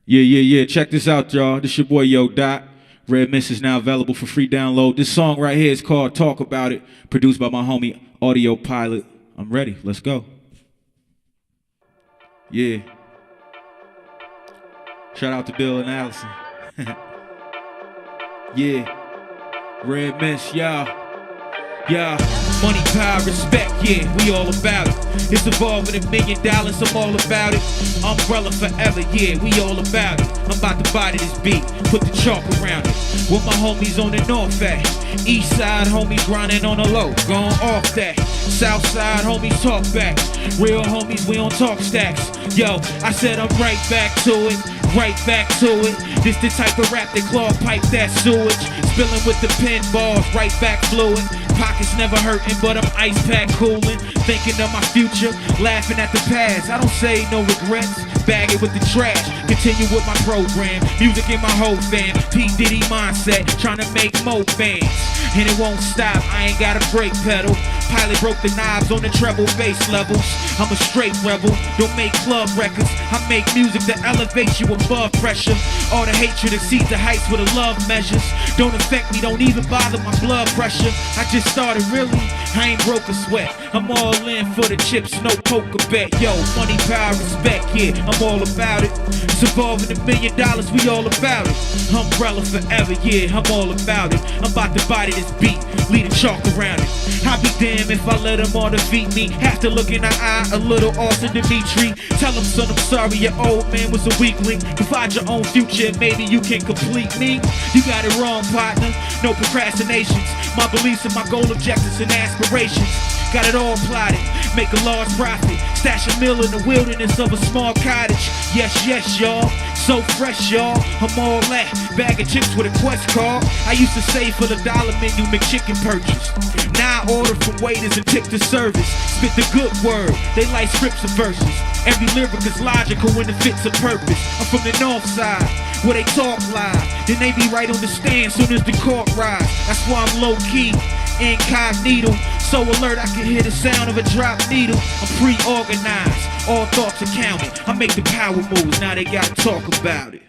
Yeah. Check this out, y'all. This your boy Yo Dot. Red Mist is now available for free download. This song right here is called Talk About It, produced by my homie Audio Pilot. I'm ready. Let's go. Yeah. Shout out to Bill and Allison. Yeah. Red Mist, y'all. Yeah, money, power, respect, yeah, we all about it. It's involved with $1 million, I'm all about it. Umbrella forever, yeah, we all about it. I'm about to body this beat, put the chalk around it. With my homies on the north at East side homies grinding on the low, going off that. South side homies talk back. Real homies, we don't talk stacks. Yo, I said I'm right back to it, right back to it. This the type of rap that claw pipe that sewage. Spilling with the pen balls, right back fluid. Pockets never hurting, but I'm ice pack cooling. Thinking of my future, laughing at the past. I don't say no regrets, bag it with the trash. Continue with my program, music in my whole fam. P. Diddy mindset, trying to make more fans. And it won't stop, I ain't got a brake pedal. Pilot broke the knobs on the treble bass levels. I'm a straight rebel, don't make club records. I make music that elevates you above pressure. All the hatred exceeds the heights with the love measures. Don't affect me, don't even bother my blood pressure. I just started really, I ain't broke a sweat. I'm all in for the chips, no poker bet. Yo, money, power, respect, yeah, I'm all about it. It's involving $1 million, we all about it. Umbrella forever, yeah, I'm all about it. I'm about to body this beat, lead a chalk around it. I'll be damned if I let them all defeat me. Have to look in the eye, a little Austin Dimitri. Tell him, son, I'm sorry, your old man was a weakling. Provide your own future, maybe you can complete me. You got it wrong, partner, no procrastinations. My beliefs and my goal, objectives and aspirations. Got it all plotted, make a large profit. Stash a mill in the wilderness of a small cottage. Yes, y'all, so fresh, y'all. I'm all that, bag of chips with a quest card. I used to save for the dollar menu McChicken purchase. Now I order from waiters and tip the service. Spit the good word, they like scripts and verses. Every lyric is logical when it fits a purpose. I'm from the north side, where they talk live. Then they be right on the stand soon as the court rise. That's why I'm low key, incognito. So alert I can hear the sound of a drop needle. I'm pre-organized, all thoughts are counted. I make the power moves, now they gotta talk about it.